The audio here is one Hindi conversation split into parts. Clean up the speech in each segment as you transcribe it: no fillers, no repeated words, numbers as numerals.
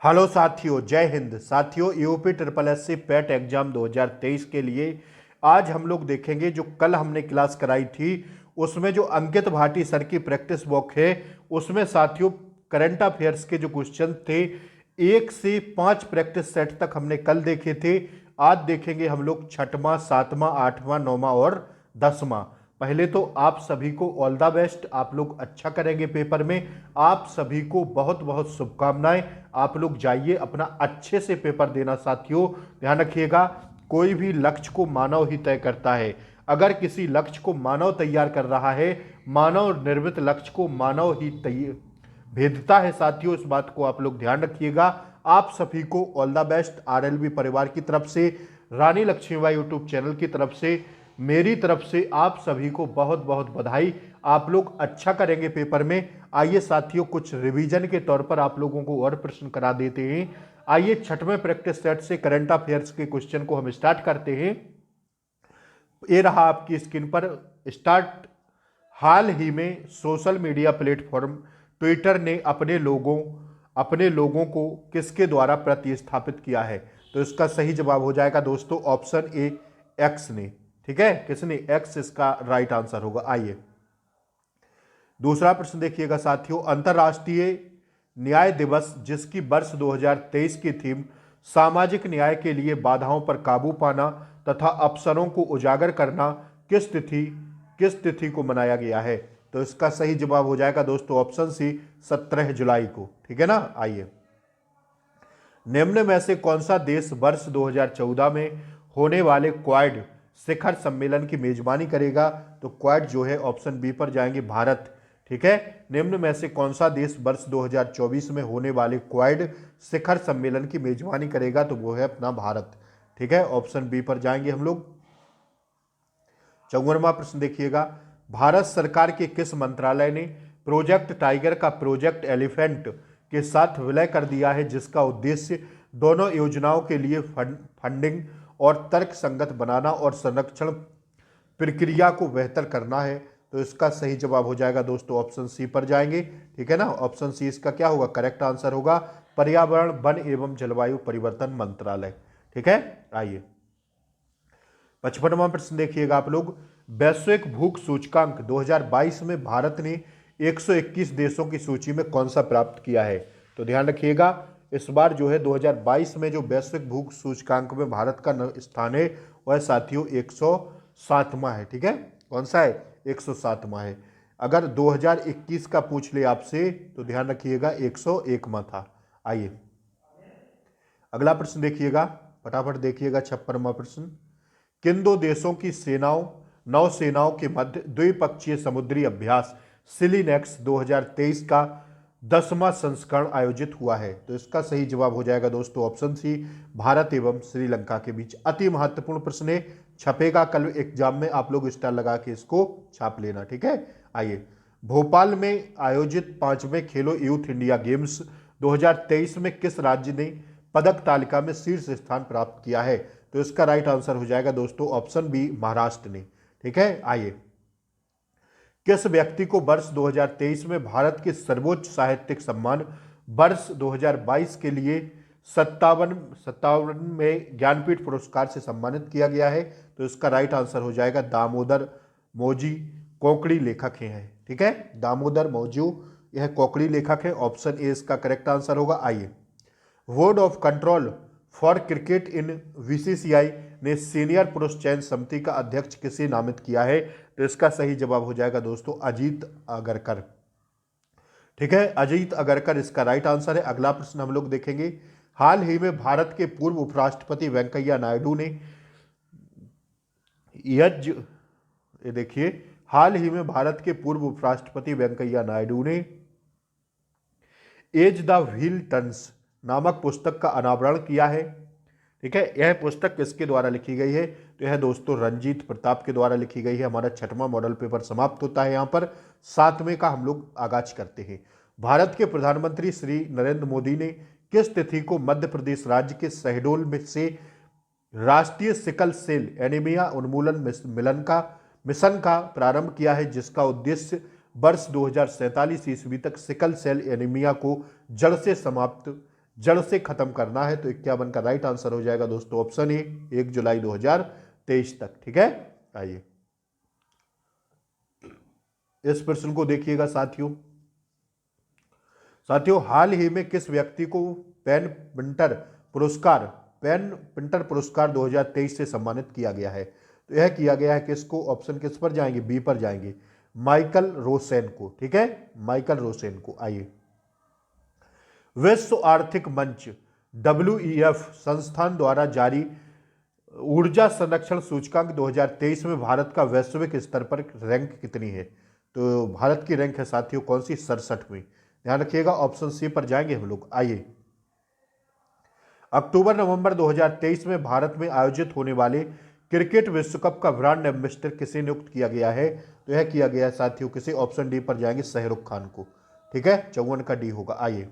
हेलो साथियों, जय हिंद। साथियों, UP triple S C PET exam 2023 के लिए आज हम लोग देखेंगे जो कल हमने क्लास कराई थी उसमें जो अंकित भाटी सर की प्रैक्टिस बुक है उसमें साथियों करंट अफेयर्स के जो क्वेश्चन थे 1 से 5 प्रैक्टिस सेट तक हमने कल देखे थे। आज देखेंगे हम लोग छठवां, सातवां, आठवां, नौवां और 10वां। पहले तो आप सभी को ऑल द बेस्ट। आप लोग अच्छा करेंगे पेपर में। आप सभी को बहुत बहुत शुभकामनाएं। आप लोग जाइए अपना अच्छे से पेपर देना। साथियों ध्यान रखिएगा, कोई भी लक्ष्य को मानव ही तय करता है। अगर किसी लक्ष्य को मानव तैयार कर रहा है, मानव निर्मित लक्ष्य को मानव ही भेदता है। साथियों इस बात को आप लोग ध्यान रखिएगा। आप सभी को ऑल द बेस्ट। आरएलबी परिवार की तरफ से, रानी लक्ष्मीबाई यूट्यूब चैनल की तरफ से, मेरी तरफ से आप सभी को बहुत बहुत बधाई। आप लोग अच्छा करेंगे पेपर में। आइए साथियों कुछ रिवीजन के तौर पर आप लोगों को और प्रश्न करा देते हैं। आइए छठवें प्रैक्टिस सेट से करंट अफेयर्स के क्वेश्चन को हम स्टार्ट करते हैं। ये रहा आपकी स्क्रीन पर स्टार्ट। हाल ही में सोशल मीडिया प्लेटफॉर्म ट्विटर ने अपने लोगों को किसके द्वारा प्रतिस्थापित किया है? तो इसका सही जवाब हो जाएगा दोस्तों ऑप्शन ए, एक्स ने। ठीक है, किसने? एक्स इसका राइट आंसर होगा। आइए दूसरा प्रश्न देखिएगा साथियों। अंतर्राष्ट्रीय न्याय दिवस जिसकी वर्ष 2023 की थीम सामाजिक न्याय के लिए बाधाओं पर काबू पाना तथा अवसरों को उजागर करना किस तिथि को मनाया गया है? तो इसका सही जवाब हो जाएगा दोस्तों ऑप्शन सी, 17 जुलाई को। ठीक है ना। आइए निम्न में से कौन सा देश वर्ष 2014 में होने वाले क्वाड शिखर सम्मेलन की मेजबानी करेगा? तो क्वाड जो है ऑप्शन बी पर जाएंगे, भारत। ठीक है, निम्न में से कौन सा देश वर्ष 2024 में होने वाले क्वाड शिखर सम्मेलन की मेजबानी करेगा? तो वो है अपना भारत। ठीक है, ऑप्शन बी पर जाएंगे हम लोग। 54वां प्रश्न देखिएगा। भारत सरकार के किस मंत्रालय ने प्रोजेक्ट टाइगर का प्रोजेक्ट एलिफेंट के साथ विलय कर दिया है, जिसका उद्देश्य दोनों योजनाओं के लिए फंडिंग और तर्क संगत बनाना और संरक्षण प्रक्रिया को बेहतर करना है? तो इसका सही जवाब हो जाएगा दोस्तों ऑप्शन सी पर जाएंगे। ठीक है ना, ऑप्शन सी इसका क्या होगा? करेक्ट आंसर होगा पर्यावरण, वन एवं जलवायु परिवर्तन मंत्रालय। ठीक है। आइए 55वां प्रश्न देखिएगा आप लोग। वैश्विक भूख सूचकांक 2022 में भारत ने 121 देशों की सूची में कौन सा प्राप्त किया है? तो ध्यान रखिएगा, इस बार जो है 2022 में जो वैश्विक भूख सूचकांक में भारत का स्थान है वह साथियों 107वां है। ठीक है, कौन सा है? 107वां है। अगर 2021 का पूछ ले आपसे तो ध्यान रखिएगा 101वां था। आइए अगला प्रश्न देखिएगा, फटाफट देखिएगा 56वां प्रश्न। किन दो देशों की नौसेनाओं के मध्य द्विपक्षीय समुद्री अभ्यास सिलीनेक्स 2023 का 10वां संस्करण आयोजित हुआ है? तो इसका सही जवाब हो जाएगा दोस्तों ऑप्शन सी, भारत एवं श्रीलंका के बीच। अति महत्वपूर्ण प्रश्न है, छपेगा कल एग्जाम में, आप लोग स्टार लगा के इसको छाप लेना। ठीक है। आइए भोपाल में आयोजित 5वें खेलो यूथ इंडिया गेम्स 2023 में किस राज्य ने पदक तालिका में शीर्ष स्थान प्राप्त किया है? तो इसका राइट आंसर हो जाएगा दोस्तों ऑप्शन बी, महाराष्ट्र ने। ठीक है। आइए किस व्यक्ति को वर्ष 2023 में भारत के सर्वोच्च साहित्यिक सम्मान वर्ष 2022 के लिए 57 में ज्ञानपीठ पुरस्कार से सम्मानित किया गया है? तो इसका राइट आंसर हो जाएगा दामोदर मौजी, कोंकणी लेखक हैं। ठीक है, दामोदर मौजू यह कोंकणी लेखक है। ऑप्शन ए इसका करेक्ट आंसर होगा। आइए board of control for cricket in BCCI ने सीनियर पुरुष चयन समिति का अध्यक्ष किसे नामित किया है? तो इसका सही जवाब हो जाएगा दोस्तों अजीत अगरकर। ठीक है, अजीत अगरकर इसका राइट आंसर है। अगला प्रश्न हम लोग देखेंगे। हाल ही में भारत के पूर्व उपराष्ट्रपति वेंकैया नायडू ने ये देखिए, हाल ही में भारत के पूर्व उपराष्ट्रपति वेंकैया नायडू ने एज द व्हील टर्न्स नामक पुस्तक का अनावरण किया है। ठीक है, यह पुस्तक किसके द्वारा लिखी गई है? तो यह दोस्तों रंजीत प्रताप के द्वारा लिखी गई है। हमारा 6वां मॉडल पेपर समाप्त होता है यहाँ पर। 7वें का हम लोग आगाज करते हैं। भारत के प्रधानमंत्री श्री नरेंद्र मोदी ने किस तिथि को मध्य प्रदेश राज्य के शहडोल में से राष्ट्रीय सिकल सेल एनीमिया उन्मूलन मिशन का प्रारंभ किया है, जिसका उद्देश्य वर्ष 2047 ईस्वी तक सिकल सेल एनीमिया को जड़ से समाप्त जड़ से खत्म करना है। तो 51 का राइट आंसर हो जाएगा दोस्तों ऑप्शन ए, 1 जुलाई 2023 तक। ठीक है, आइए इस प्रश्न को देखिएगा साथियों। साथियों, हाल ही में किस व्यक्ति को पेन पिंटर पुरस्कार पेन पिंटर पुरस्कार 2023 से सम्मानित किया गया है? तो यह किया गया है किसको? ऑप्शन किस पर जाएंगे? बी पर जाएंगे, माइकल रोसेन को। ठीक है, माइकल रोसेन को। आइए, विश्व आर्थिक मंच WEF संस्थान द्वारा जारी ऊर्जा संरक्षण सूचकांक 2023 में भारत का वैश्विक स्तर पर रैंक कितनी है? तो भारत की रैंक है साथियों कौन सी? 67वीं। ध्यान रखिएगा, ऑप्शन सी पर जाएंगे हम लोग। आइए, अक्टूबर नवंबर 2023 में भारत में आयोजित होने वाले क्रिकेट विश्व कप का ब्रांड एम्बेसडर किसे नियुक्त किया गया है? तो यह किया गया है साथियों किसे? ऑप्शन डी पर जाएंगे, शाहरुख खान को। ठीक है, 54 का डी होगा। आइए,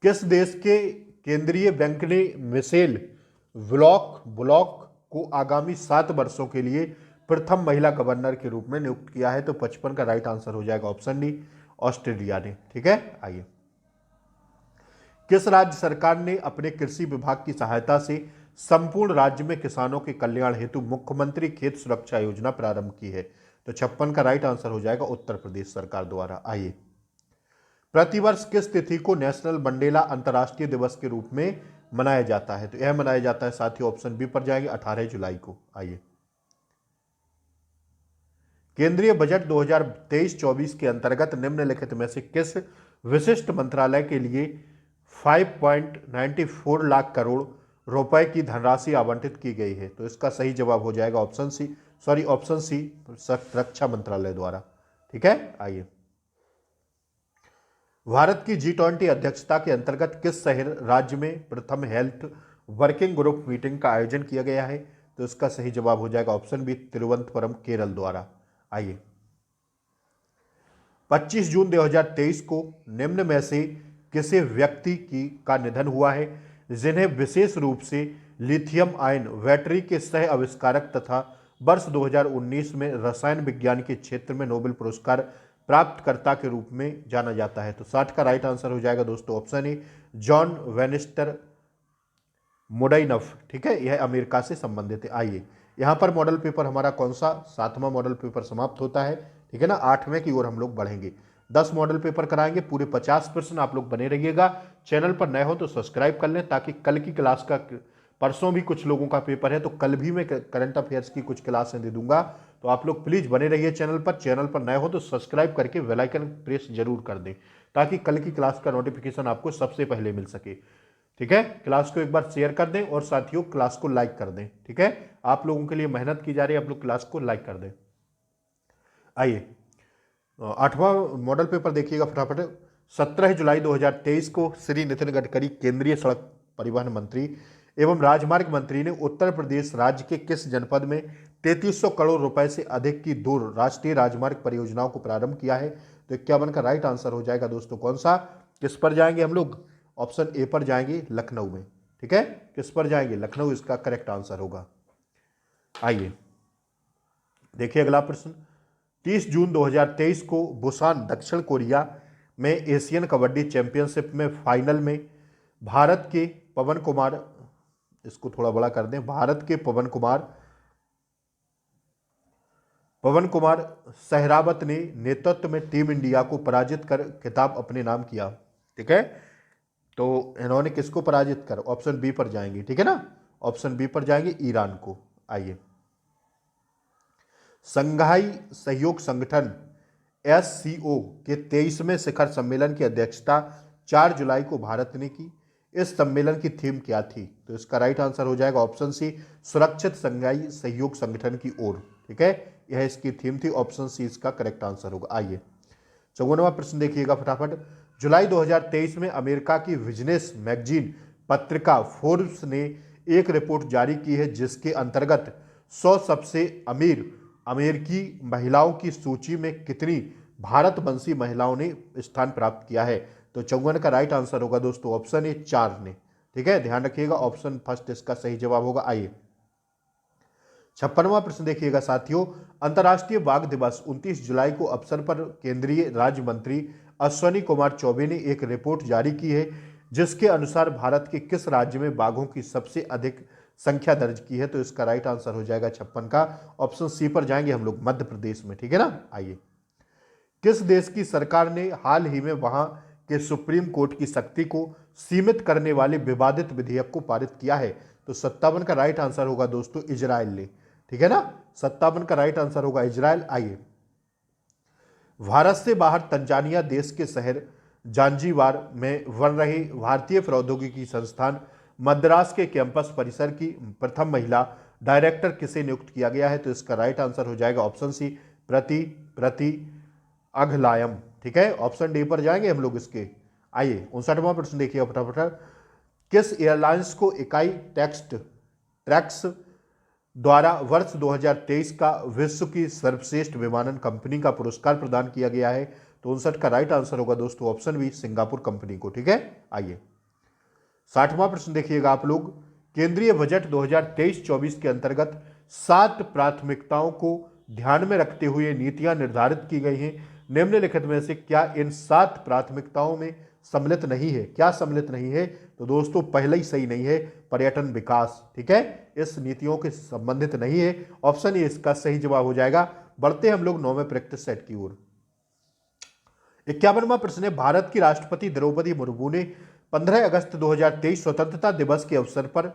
किस देश के केंद्रीय बैंक ने मिशेल ब्लॉक को आगामी 7 वर्षों के लिए प्रथम महिला गवर्नर के रूप में नियुक्त किया है? तो 55 का राइट आंसर हो जाएगा ऑप्शन डी, ऑस्ट्रेलिया ने। ठीक है, आइए, किस राज्य सरकार ने अपने कृषि विभाग की सहायता से संपूर्ण राज्य में किसानों के कल्याण हेतु मुख्यमंत्री खेत सुरक्षा योजना प्रारंभ की है? तो 56 का राइट आंसर हो जाएगा उत्तर प्रदेश सरकार द्वारा। आइए, प्रतिवर्ष किस तिथि को नेशनल मंडेला अंतर्राष्ट्रीय दिवस के रूप में मनाया जाता है? तो यह मनाया जाता है साथियों ऑप्शन बी पर जाएंगे, 18 जुलाई को। आइए, केंद्रीय बजट 2023-24 के अंतर्गत निम्नलिखित में से किस विशिष्ट मंत्रालय के लिए 5.94 लाख करोड़ रुपए की धनराशि आवंटित की गई है? तो इसका सही जवाब हो जाएगा ऑप्शन सी, रक्षा मंत्रालय द्वारा। ठीक है, आइए, भारत की G20 अध्यक्षता के अंतर्गत किस शहर राज्य में प्रथम हेल्थ वर्किंग ग्रुप मीटिंग का आयोजन किया गया है? तो इसका सही जवाब हो जाएगा ऑप्शन बी, तिरुवनंतपुरम केरल द्वारा। आइए, 25 जून 2023 को निम्न में से किसी व्यक्ति का निधन हुआ है जिन्हें विशेष रूप से लिथियम आयन बैटरी के सह आविष्कारक तथा वर्ष 2019 में रसायन विज्ञान के क्षेत्र में नोबेल पुरस्कार प्राप्तकर्ता के रूप में जाना जाता है? तो 60 का राइट आंसर हो जाएगा दोस्तों ऑप्शन ए, जॉन वेनिस्टर मोडाइनफ। ठीक है, यह अमेरिका से संबंधित है। आइए, यहाँ पर मॉडल पेपर हमारा कौन सा? 7वां मॉडल पेपर समाप्त होता है। ठीक है ना, 8वें की ओर हम लोग बढ़ेंगे। 10 मॉडल पेपर कराएंगे, पूरे 50 प्रश्न। आप लोग बने रहिएगा। चैनल पर नए हो तो सब्सक्राइब कर लें ताकि कल की क्लास का, परसों भी कुछ लोगों का पेपर है तो कल भी मैं करंट अफेयर्स की कुछ क्लासें दे दूंगा। तो आप लोग प्लीज बने रहिए चैनल पर। चैनल पर नए हो तो सब्सक्राइब करके बेल आइकन प्रेस जरूर कर दें ताकि कल की क्लास का नोटिफिकेशन आपको सबसे पहले मिल सके। ठीक है, क्लास को एक बार शेयर कर दें और साथियों क्लास को लाइक कर दें। ठीक है, आप लोगों के लिए मेहनत की जा रही है, आप लोग क्लास को लाइक कर दें। आइए, 8वां मॉडल पेपर देखिएगा फटाफट। 17 जुलाई 2023 को श्री नितिन गडकरी केंद्रीय सड़क परिवहन मंत्री एवं राजमार्ग मंत्री ने उत्तर प्रदेश राज्य के किस जनपद में 3300 करोड़ रुपए से अधिक की 2 राष्ट्रीय राजमार्ग परियोजनाओं को प्रारंभ किया है? तो 51 का राइट आंसर हो जाएगा दोस्तों कौन सा? किस पर जाएंगे हम लोग? ऑप्शन ए पर जाएंगे, लखनऊ में। ठीक है, किस पर जाएंगे? लखनऊ इसका करेक्ट आंसर होगा। आइए, देखिए अगला प्रश्न। 30 जून 2023 को बुसान दक्षिण कोरिया में एशियन कबड्डी चैंपियनशिप में फाइनल में भारत के पवन कुमार, इसको थोड़ा बड़ा कर दें, भारत के पवन कुमार सहरावत ने नेतृत्व में टीम इंडिया को पराजित कर खिताब अपने नाम किया। ठीक है, तो इन्होंने किसको पराजित कर? ऑप्शन बी पर जाएंगे। ठीक है ना, ऑप्शन बी पर जाएंगे, ईरान को। आइए, संघाई सहयोग संगठन SCO के 23वें शिखर सम्मेलन की अध्यक्षता 4 जुलाई को भारत ने की। इस सम्मेलन की थीम क्या थी? तो इसका राइट आंसर हो जाएगा ऑप्शन सी, सुरक्षित संघाई सहयोग संगठन की ओर। ठीक है, यह इसकी थीम थी। ऑप्शन सी इसका करेक्ट आंसर होगा। आइए, 54वां प्रश्न देखिएगा फटाफट। जुलाई 2023 में अमेरिका की बिजनेस मैगजीन पत्रिका फोर्ब्स ने एक रिपोर्ट जारी की है जिसके अंतर्गत 100 सबसे अमीर अमेरिकी महिलाओं की सूची में कितनी भारतवंशी महिलाओं ने स्थान प्राप्त किया है? तो 54 का राइट आंसर होगा दोस्तों ऑप्शन ए, 4 ने। ठीक है, ध्यान रखिएगा, ऑप्शन फर्स्ट इसका सही जवाब होगा। आइए, 56वां प्रश्न देखिएगा साथियों। अंतर्राष्ट्रीय बाघ दिवस 29 जुलाई को अवसर पर केंद्रीय राज्य मंत्री अश्वनी कुमार चौबे ने एक रिपोर्ट जारी की है जिसके अनुसार भारत के किस राज्य में बाघों की सबसे अधिक संख्या दर्ज की है। तो इसका राइट आंसर हो जाएगा 56 का ऑप्शन सी पर जाएंगे हम लोग, मध्य प्रदेश में। ठीक है ना। आइए, किस देश की सरकार ने हाल ही में वहां के सुप्रीम कोर्ट की शक्ति को सीमित करने वाले विवादित विधेयक को पारित किया है। तो 57 का राइट आंसर होगा दोस्तों इजराइल ने। ठीक है ना, 57 का राइट आंसर होगा इजराइल। आइए, भारत से बाहर तंजानिया देश के शहर जांजीबार में बन रही भारतीय प्रौद्योगिकी संस्थान मद्रास के कैंपस परिसर की प्रथम महिला डायरेक्टर किसे नियुक्त किया गया है। तो इसका राइट आंसर हो जाएगा ऑप्शन सी, प्रति अघलायम। ठीक है, ऑप्शन डी पर जाएंगे हम लोग इसके। आइए, 59वां प्रश्न देखिए फटाफट। किस एयरलाइंस को इकाई ट्रैक्स द्वारा वर्ष 2023 का विश्व की सर्वश्रेष्ठ विमानन कंपनी का पुरस्कार प्रदान किया गया है। तो 59 का राइट आंसर होगा दोस्तों ऑप्शन बी, सिंगापुर कंपनी को। ठीक है। आइए, 60वां प्रश्न देखिएगा आप लोग। केंद्रीय बजट 2023-24 के अंतर्गत 7 प्राथमिकताओं को ध्यान में रखते हुए नीतियां निर्धारित की गई हैं। निम्नलिखित में से क्या इन 7 प्राथमिकताओं में सम्मिलित नहीं है? क्या सम्मिलित नहीं है? तो दोस्तों पहले ही सही नहीं है, पर्यटन विकास। ठीक है, इस नीतियों के संबंधित नहीं है। ऑप्शन ए इसका सही जवाब हो जाएगा। बढ़ते हम लोग 9वें प्रैक्टिस सेट की ओर। 51वां प्रश्न है, भारत की राष्ट्रपति द्रौपदी मुर्मू ने 15 अगस्त 2023 स्वतंत्रता दिवस के अवसर पर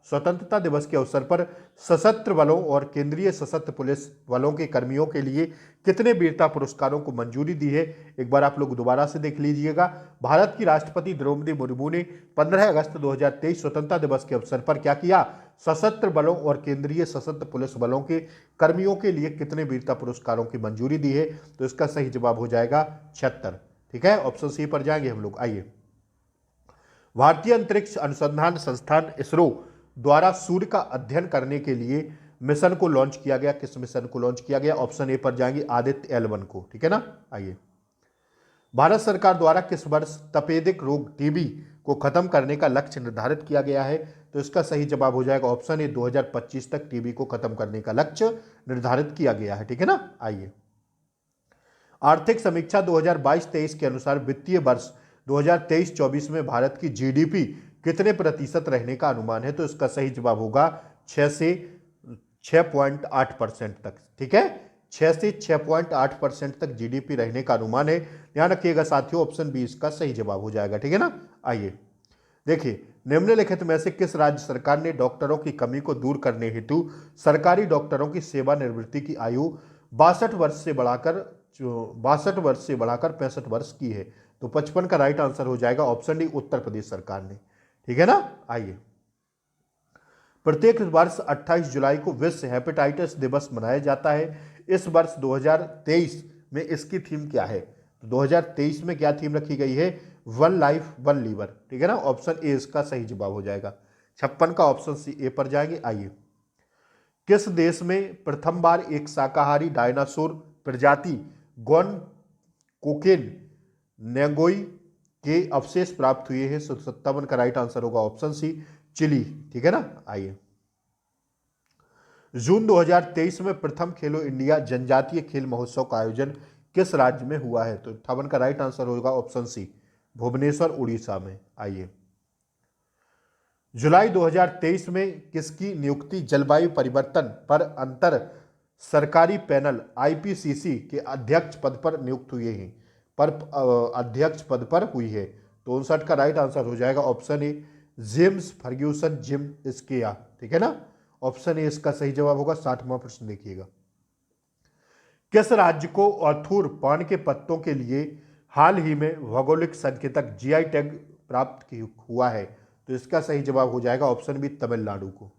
स्वतंत्रता दिवस के अवसर पर सशस्त्र बलों और केंद्रीय सशस्त्र पुलिस बलों के कर्मियों के लिए कितने वीरता पुरस्कारों को मंजूरी दी है? एक बार आप लोग दोबारा से देख लीजिएगा। भारत की राष्ट्रपति द्रौपदी मुर्मू ने 15 अगस्त 2023 स्वतंत्रता दिवस के अवसर पर क्या किया? सशस्त्र बलों और केंद्रीय सशस्त्र पुलिस बलों के कर्मियों के लिए कितने वीरता पुरस्कारों की मंजूरी दी है? तो इसका सही जवाब हो जाएगा 76। ठीक है, ऑप्शन सी पर जाएंगे हम लोग। आइए, भारतीय अंतरिक्ष अनुसंधान संस्थान इसरो द्वारा सूर्य का अध्ययन करने के लिए मिशन को लॉन्च किया गया। किस मिशन को लॉन्च किया गया? ऑप्शन ए पर जाएंगे, आदित्य L1 को। ठीक है ना। आइए, भारत सरकार द्वारा किस वर्ष तपेदिक रोग टीबी को खत्म करने का लक्ष्य निर्धारित किया गया है? तो इसका सही जवाब हो जाएगा ऑप्शन ए, 2025 तक टीबी को खत्म करने का लक्ष्य निर्धारित किया गया है। ठीक है ना। आइए, आर्थिक समीक्षा 2022-23 के अनुसार वित्तीय वर्ष 2023-24 में भारत की जीडीपी कितने प्रतिशत रहने का अनुमान है? तो इसका सही जवाब होगा 6 से 6.8% तक। ठीक है, 6 से 6.8% तक जीडीपी रहने का अनुमान है। ध्यान रखिएगा साथियों, ऑप्शन बी इसका सही जवाब हो जाएगा। ठीक है ना। आइए देखिए, निम्नलिखित में से किस राज्य सरकार ने डॉक्टरों की कमी को दूर करने हेतु सरकारी डॉक्टरों की सेवानिवृत्ति की आयु 62 वर्ष से बढ़ाकर 65 वर्ष की है? तो 55 का राइट आंसर हो जाएगा ऑप्शन डी, उत्तर प्रदेश सरकार ने। ठीक है ना। आइए, प्रत्येक वर्ष 28 जुलाई को विश्व हेपेटाइटिस दिवस मनाया जाता है। इस वर्ष 2023 में इसकी थीम क्या है? तो 2023 में क्या थीम रखी गई है? One life one liver. ठीक है ना, ऑप्शन ए इसका सही जवाब हो जाएगा। 56 का ऑप्शन सी ए पर जाएंगे। आइए, किस देश में प्रथम बार एक शाकाहारी डायनासोर प्रजाति गोन कोकेन नेगोई के अवशेष प्राप्त हुए हैं? 57 का राइट आंसर होगा ऑप्शन सी, चिली। ठीक है ना। आइए, जून 2023 में प्रथम खेलो इंडिया जनजातीय खेल महोत्सव का आयोजन किस राज्य में हुआ है? तो 58 का राइट आंसर होगा ऑप्शन सी, भुवनेश्वर उड़ीसा में। आइए, जुलाई 2023 में किसकी नियुक्ति जलवायु परिवर्तन पर अंतर सरकारी पैनल आईपीसीसी के अध्यक्ष पद पर नियुक्त हुए हैं अध्यक्ष पद पर हुई है? तो 59 का राइट आंसर हो जाएगा option A, James Ferguson Jim Skea. ठीक है ना, ऑप्शन ए इसका सही जवाब होगा। 60वां प्रश्न देखिएगा। किस राज्य को ऑर्थूर पान के पत्तों के लिए हाल ही में भौगोलिक संकेतक जीआई टैग प्राप्त हुआ है? तो इसका सही जवाब हो जाएगा ऑप्शन बी, तमिलनाडु को।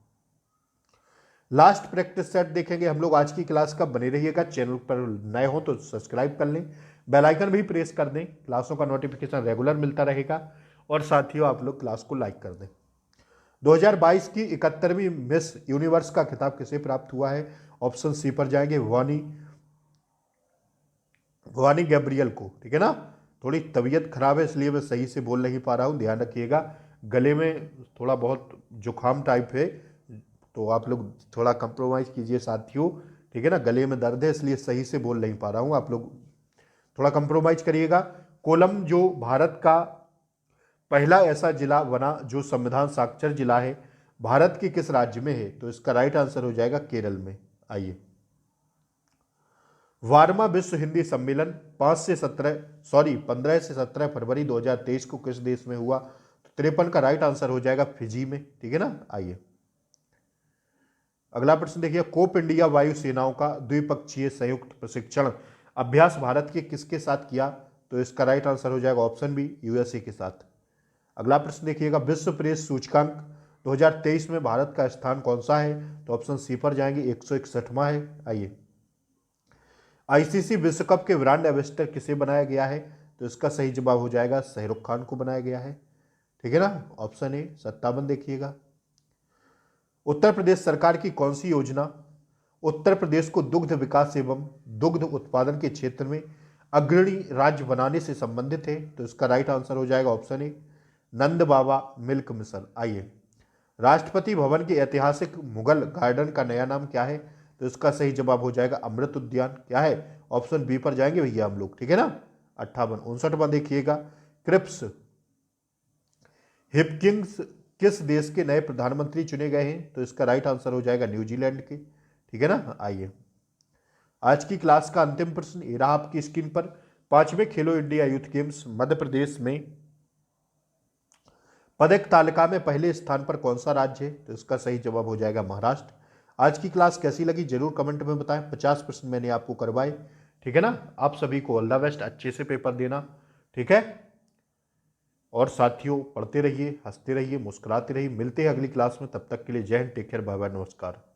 लास्ट प्रैक्टिस सेट देखेंगे हम लोग आज की क्लास का। बने रहिएगा, चैनल पर नए हो तो सब्सक्राइब कर लें, बेल आइकन भी प्रेस कर दें, क्लासों का नोटिफिकेशन रेगुलर मिलता रहेगा। और साथियों आप लोग क्लास को लाइक कर दें। 2022 की 71वीं मिस यूनिवर्स का खिताब किसे प्राप्त हुआ है? ऑप्शन सी पर जाएंगे, भवानी गैब्रियल को। ठीक है ना, थोड़ी तबीयत खराब है इसलिए मैं सही से बोल नहीं पा रहा हूँ, ध्यान रखिएगा। गले में थोड़ा बहुत जुकाम टाइप है तो आप लोग थोड़ा कंप्रोमाइज़ कीजिए साथियों। ठीक है ना, गले में दर्द है इसलिए सही से बोल नहीं पा रहा हूँ, आप लोग थोड़ा कंप्रोमाइज़ करिएगा। कोलम जो भारत का पहला ऐसा जिला बना जो संविधान साक्षर जिला है, भारत के किस राज्य में है? तो इसका राइट आंसर हो जाएगा केरल में। आइए, 12वां विश्व हिंदी सम्मेलन 15 से 17 फरवरी 2023 को किस देश में हुआ? तो 53 का राइट आंसर हो जाएगा फिजी में। ठीक है ना। आइए, अगला प्रश्न देखिए, कोप इंडिया वायु सेनाओं का द्विपक्षीय संयुक्त प्रशिक्षण अभ्यास भारत के किसके साथ किया? तो इसका राइट आंसर हो जाएगा ऑप्शन बी, यूएसए के साथ। अगला प्रश्न देखिएगा, विश्व प्रेस सूचकांक 2023 में भारत का स्थान कौन सा है? तो ऑप्शन सी पर जाएंगे, 161वां है। आइए, आईसीसी विश्व कप के ब्रांड एम्बेसडर किसे बनाया गया है? तो इसका सही जवाब हो जाएगा शाहरुख खान को बनाया गया है। ठीक है ना। ऑप्शन ए 57 देखिएगा। उत्तर प्रदेश सरकार की कौन सी योजना उत्तर प्रदेश को दुग्ध विकास एवं दुग्ध उत्पादन के क्षेत्र में अग्रणी राज्य बनाने से संबंधित है? तो इसका राइट आंसर हो जाएगा ऑप्शन ए, नंद बाबा मिल्क मिशन। आइए, राष्ट्रपति भवन के ऐतिहासिक मुगल गार्डन का नया नाम क्या है? तो इसका सही जवाब हो जाएगा अमृत उद्यान। क्या है? ऑप्शन बी पर जाएंगे भैया हम लोग। ठीक है ना। 58 देखिएगा, क्रिप्स हिपकिंस किस देश के नए प्रधानमंत्री चुने गए हैं? तो इसका राइट आंसर हो जाएगा न्यूजीलैंड के। ठीक है ना। आइए, आज की क्लास का अंतिम प्रश्न ये रहा आपकी स्क्रीन पर। 5वें खेलो India youth games Madhya Pradesh में पदक तालिका में पहले स्थान पर कौन सा राज्य है? तो इसका सही जवाब हो जाएगा महाराष्ट्र। आज की क्लास कैसी लगी जरूर कमेंट में बताएं। 50 प्रश्न मैंने आपको करवाए। ठीक है ना। आप सभी को ऑल द बेस्ट, अच्छे से पेपर देना। ठीक है। और साथियों, पढ़ते रहिए, हंसते रहिए, मुस्कुराते रहिए। मिलते हैं अगली क्लास में, तब तक के लिए जय हिंद, टेक केयर, बाय बाय, नमस्कार।